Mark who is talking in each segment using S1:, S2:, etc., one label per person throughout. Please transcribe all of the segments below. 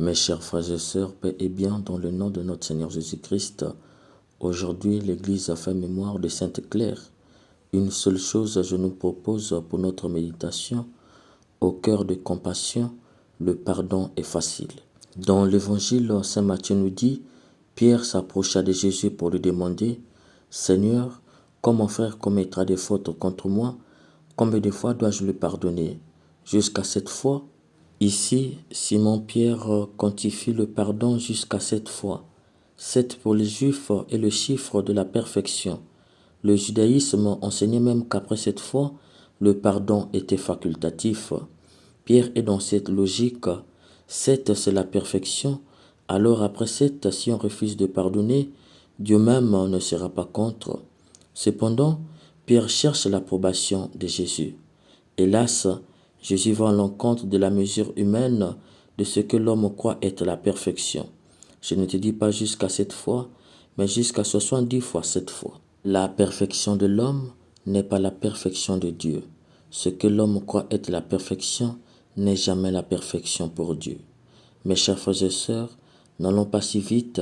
S1: Mes chers frères et sœurs, paix et bien dans le nom de notre Seigneur Jésus-Christ. Aujourd'hui, l'Église a fait mémoire de Sainte Claire. Une seule chose je nous propose pour notre méditation. Au cœur de compassion, le pardon est facile. Dans l'Évangile, Saint Matthieu nous dit, Pierre s'approcha de Jésus pour lui demander, Seigneur, quand mon frère commettra des fautes contre moi, combien de fois dois-je le pardonner? Jusqu'à 7 fois? Ici, Simon-Pierre quantifie le pardon jusqu'à 7 fois. 7 pour les Juifs est le chiffre de la perfection. Le judaïsme enseignait même qu'après 7 fois, le pardon était facultatif. Pierre est dans cette logique. 7 c'est la perfection. Alors après 7, si on refuse de pardonner, Dieu même ne sera pas contre. Cependant, Pierre cherche l'approbation de Jésus. Hélas, Jésus va à l'encontre de la mesure humaine de ce que l'homme croit être la perfection. Je ne te dis pas jusqu'à 7 fois, mais jusqu'à 70 fois 7 fois. La perfection de l'homme n'est pas la perfection de Dieu. Ce que l'homme croit être la perfection n'est jamais la perfection pour Dieu. Mes chers frères et sœurs, n'allons pas si vite,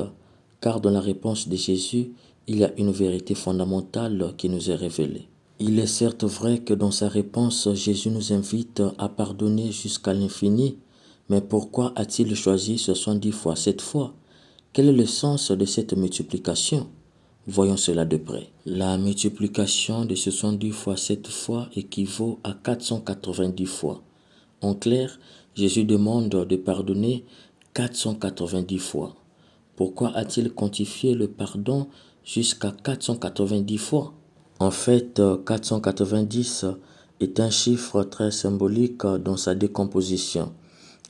S1: car dans la réponse de Jésus, il y a une vérité fondamentale qui nous est révélée. Il est certes vrai que dans sa réponse, Jésus nous invite à pardonner jusqu'à l'infini, mais pourquoi a-t-il choisi 70 fois 7 fois? Quel est le sens de cette multiplication? Voyons cela de près. La multiplication de 70 fois 7 fois équivaut à 490 fois. En clair, Jésus demande de pardonner 490 fois. Pourquoi a-t-il quantifié le pardon jusqu'à 490 fois? En fait, 490 est un chiffre très symbolique dans sa décomposition.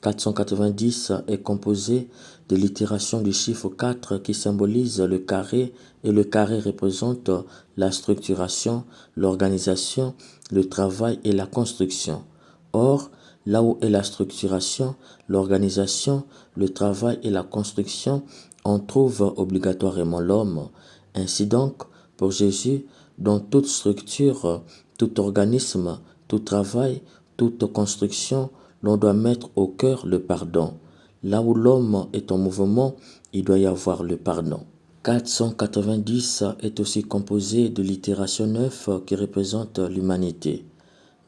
S1: 490 est composé de l'itération du chiffre 4 qui symbolise le carré et le carré représente la structuration, l'organisation, le travail et la construction. Or, là où est la structuration, l'organisation, le travail et la construction, on trouve obligatoirement l'homme. Ainsi donc, pour Jésus, dans toute structure, tout organisme, tout travail, toute construction, l'on doit mettre au cœur le pardon. Là où l'homme est en mouvement, il doit y avoir le pardon. 490 est aussi composé de l'itération 9 qui représente l'humanité.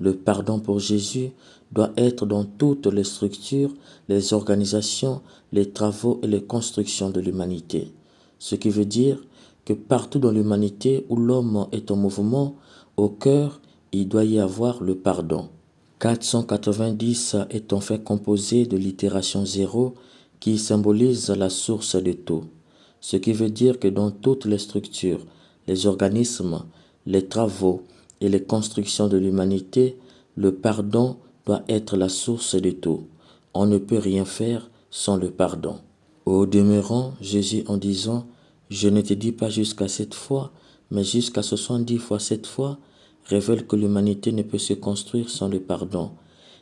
S1: Le pardon pour Jésus doit être dans toutes les structures, les organisations, les travaux et les constructions de l'humanité. Ce qui veut dire que partout dans l'humanité où l'homme est en mouvement, au cœur, il doit y avoir le pardon. 490 est en fait composé de l'itération 0 qui symbolise la source de tout. Ce qui veut dire que dans toutes les structures, les organismes, les travaux et les constructions de l'humanité, le pardon doit être la source de tout. On ne peut rien faire sans le pardon. Au demeurant, Jésus en disant « Je ne te dis pas jusqu'à 7 fois, mais jusqu'à 70 fois 7 fois », révèle que l'humanité ne peut se construire sans le pardon.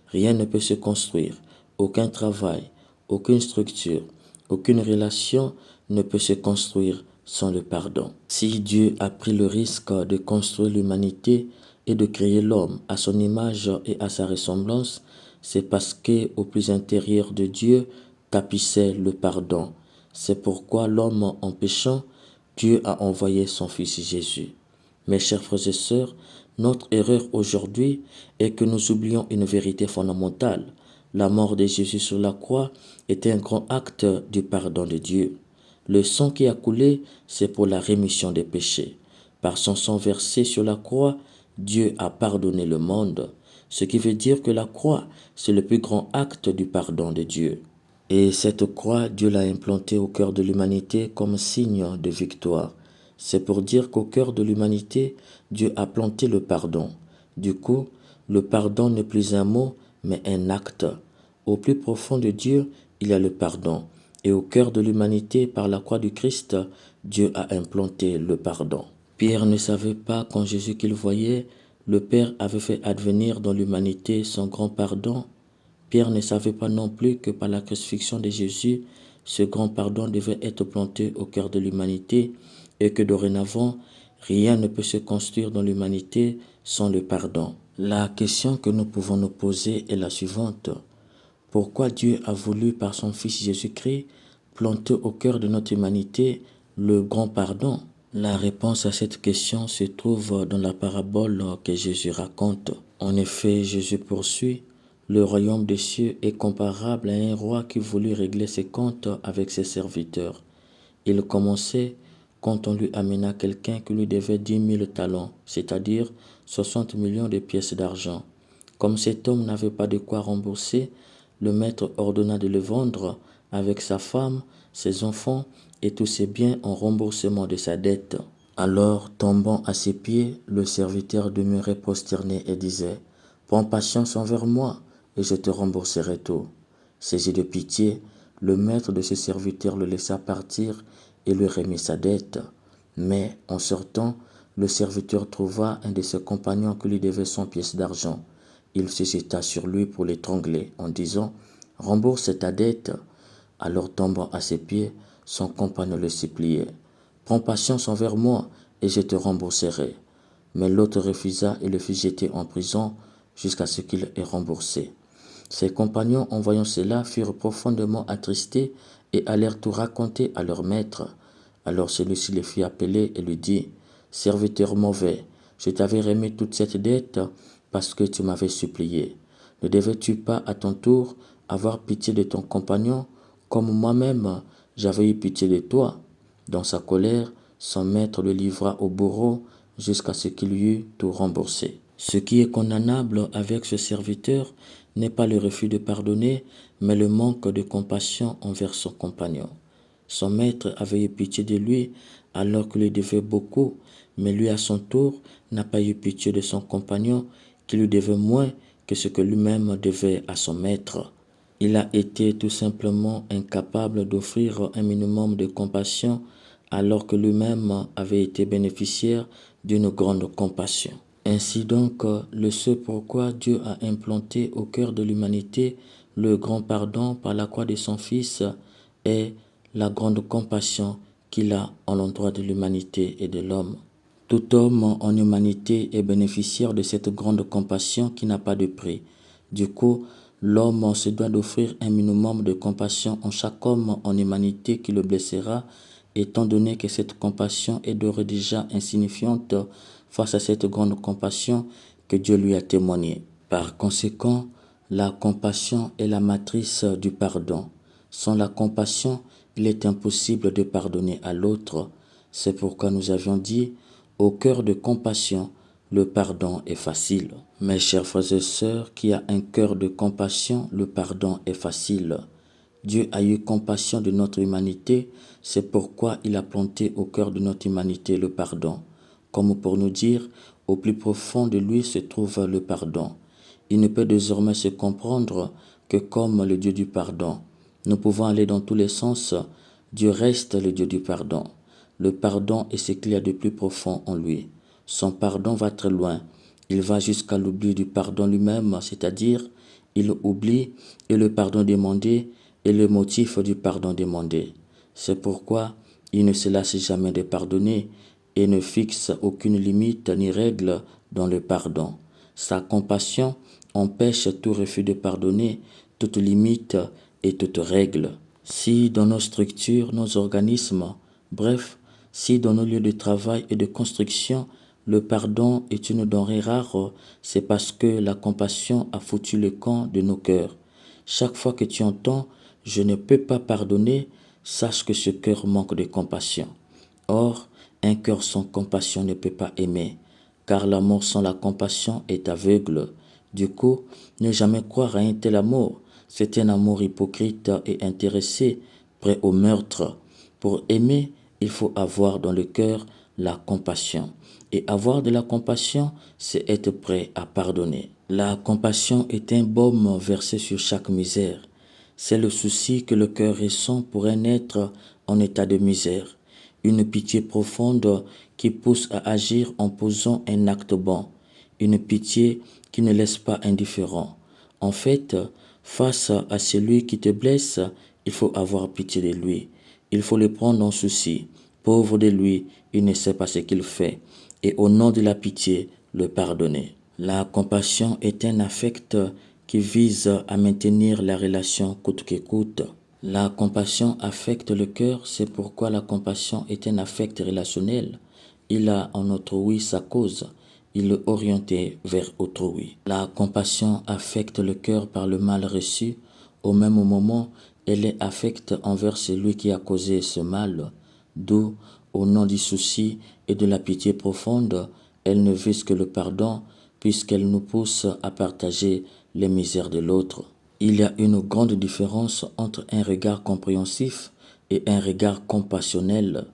S1: Rien ne peut se construire, aucun travail, aucune structure, aucune relation ne peut se construire sans le pardon. Si Dieu a pris le risque de construire l'humanité et de créer l'homme à son image et à sa ressemblance, c'est parce qu'au plus intérieur de Dieu tapissait le pardon. C'est pourquoi l'homme en péchant, Dieu a envoyé son Fils Jésus. Mes chers frères et sœurs, notre erreur aujourd'hui est que nous oublions une vérité fondamentale. La mort de Jésus sur la croix était un grand acte du pardon de Dieu. Le sang qui a coulé, c'est pour la rémission des péchés. Par son sang versé sur la croix, Dieu a pardonné le monde. Ce qui veut dire que la croix, c'est le plus grand acte du pardon de Dieu. Et cette croix, Dieu l'a implantée au cœur de l'humanité comme signe de victoire. C'est pour dire qu'au cœur de l'humanité, Dieu a planté le pardon. Du coup, le pardon n'est plus un mot, mais un acte. Au plus profond de Dieu, il y a le pardon. Et au cœur de l'humanité, par la croix du Christ, Dieu a implanté le pardon. Pierre ne savait pas qu'en Jésus qu'il voyait, le Père avait fait advenir dans l'humanité son grand pardon. Pierre ne savait pas non plus que par la crucifixion de Jésus, ce grand pardon devait être planté au cœur de l'humanité et que dorénavant, rien ne peut se construire dans l'humanité sans le pardon. La question que nous pouvons nous poser est la suivante. Pourquoi Dieu a voulu par son Fils Jésus-Christ planter au cœur de notre humanité le grand pardon? La réponse à cette question se trouve dans la parabole que Jésus raconte. En effet, Jésus poursuit: le royaume des cieux est comparable à un roi qui voulut régler ses comptes avec ses serviteurs. Il commençait quand on lui amena quelqu'un qui lui devait 10 000 talents, c'est-à-dire 60 millions de pièces d'argent. Comme cet homme n'avait pas de quoi rembourser, le maître ordonna de le vendre avec sa femme, ses enfants et tous ses biens en remboursement de sa dette. Alors, tombant à ses pieds, le serviteur demeurait prosterné et disait: Prends patience envers moi, et je te rembourserai tout. Saisi de pitié, le maître de ce serviteur le laissa partir et lui remit sa dette. Mais, en sortant, le serviteur trouva un de ses compagnons qui lui devait 100 pièces d'argent. Il se jeta sur lui pour l'étrangler, en disant: Rembourse ta dette. Alors, tombant à ses pieds, son compagnon le suppliait: Prends patience envers moi, et je te rembourserai. Mais l'autre refusa et le fit jeter en prison jusqu'à ce qu'il ait remboursé. Ses compagnons, en voyant cela, furent profondément attristés et allèrent tout raconter à leur maître. Alors celui-ci les fit appeler et lui dit: Serviteur mauvais, je t'avais remis toute cette dette parce que tu m'avais supplié. Ne devais-tu pas à ton tour avoir pitié de ton compagnon, comme moi-même j'avais eu pitié de toi? Dans sa colère, son maître le livra au bourreau jusqu'à ce qu'il y eût tout remboursé. Ce qui est condamnable avec ce serviteur n'est pas le refus de pardonner, mais le manque de compassion envers son compagnon. Son maître avait eu pitié de lui alors qu'il lui devait beaucoup, mais lui à son tour n'a pas eu pitié de son compagnon qui lui devait moins que ce que lui-même devait à son maître. Il a été tout simplement incapable d'offrir un minimum de compassion alors que lui-même avait été bénéficiaire d'une grande compassion. Ainsi donc, le ce pourquoi Dieu a implanté au cœur de l'humanité le grand pardon par la croix de son Fils est la grande compassion qu'il a en l'endroit de l'humanité et de l'homme. Tout homme en humanité est bénéficiaire de cette grande compassion qui n'a pas de prix. Du coup, l'homme se doit d'offrir un minimum de compassion en chaque homme en humanité qui le blessera, étant donné que cette compassion est d'ores déjà insignifiante face à cette grande compassion que Dieu lui a témoignée. Par conséquent, la compassion est la matrice du pardon. Sans la compassion, il est impossible de pardonner à l'autre. C'est pourquoi nous avions dit: au cœur de compassion, le pardon est facile. Mes chers frères et sœurs, qui a un cœur de compassion, le pardon est facile. Dieu a eu compassion de notre humanité, c'est pourquoi il a planté au cœur de notre humanité le pardon. Comme pour nous dire, au plus profond de lui se trouve le pardon. Il ne peut désormais se comprendre que comme le Dieu du pardon. Nous pouvons aller dans tous les sens, Dieu reste le Dieu du pardon. Le pardon est ce qu'il y a de plus profond en lui. Son pardon va très loin. Il va jusqu'à l'oubli du pardon lui-même, c'est-à-dire il oublie et le pardon demandé est le motif du pardon demandé. C'est pourquoi il ne se lasse jamais de pardonner et ne fixe aucune limite ni règle dans le pardon. Sa compassion empêche tout refus de pardonner, toute limite et toute règle. Si dans nos structures, nos organismes, bref, si dans nos lieux de travail et de construction, le pardon est une denrée rare, c'est parce que la compassion a foutu le camp de nos cœurs. Chaque fois que tu entends « je ne peux pas pardonner », sache que ce cœur manque de compassion. Or, un cœur sans compassion ne peut pas aimer, car l'amour sans la compassion est aveugle. Du coup, ne jamais croire à un tel amour. C'est un amour hypocrite et intéressé, prêt au meurtre. Pour aimer, il faut avoir dans le cœur la compassion. Et avoir de la compassion, c'est être prêt à pardonner. La compassion est un baume versé sur chaque misère. C'est le souci que le cœur ressent pour un être en état de misère. Une pitié profonde qui pousse à agir en posant un acte bon. Une pitié qui ne laisse pas indifférent. En fait, face à celui qui te blesse, il faut avoir pitié de lui. Il faut le prendre en souci. Pauvre de lui, il ne sait pas ce qu'il fait. Et au nom de la pitié, le pardonner. La compassion est un affect qui vise à maintenir la relation coûte que coûte. La compassion affecte le cœur, c'est pourquoi la compassion est un affect relationnel. Il a en autrui sa cause, il est orienté vers autrui. La compassion affecte le cœur par le mal reçu, au même moment, elle est affecte envers celui qui a causé ce mal, d'où, au nom du souci et de la pitié profonde, elle ne vise que le pardon, puisqu'elle nous pousse à partager les misères de l'autre. Il y a une grande différence entre un regard compréhensif et un regard compassionnel.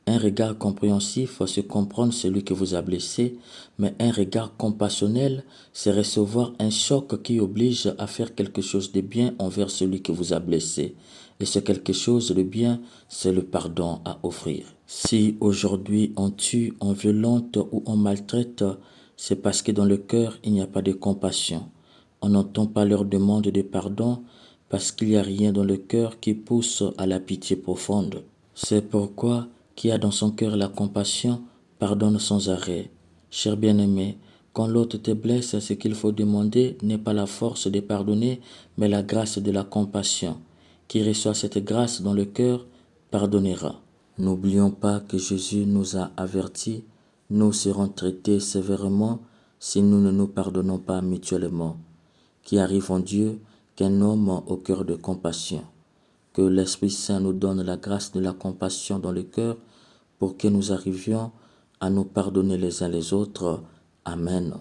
S1: Un regard compréhensif, c'est comprendre celui que vous a blessé, mais un regard compassionnel, c'est recevoir un choc qui oblige à faire quelque chose de bien envers celui que vous a blessé. Et ce quelque chose de bien, c'est le pardon à offrir. Si aujourd'hui on tue, on violente ou on maltraite, c'est parce que dans le cœur, il n'y a pas de compassion. On n'entend pas leur demande de pardon parce qu'il n'y a rien dans le cœur qui pousse à la pitié profonde. C'est pourquoi qui a dans son cœur la compassion pardonne sans arrêt. Cher bien-aimé, quand l'autre te blesse, ce qu'il faut demander n'est pas la force de pardonner, mais la grâce de la compassion. Qui reçoit cette grâce dans le cœur pardonnera. N'oublions pas que Jésus nous a avertis, nous serons traités sévèrement si nous ne nous pardonnons pas mutuellement. Qui arrive en Dieu qu'un homme au cœur de compassion. Que l'Esprit Saint nous donne la grâce de la compassion dans le cœur pour que nous arrivions à nous pardonner les uns les autres. Amen.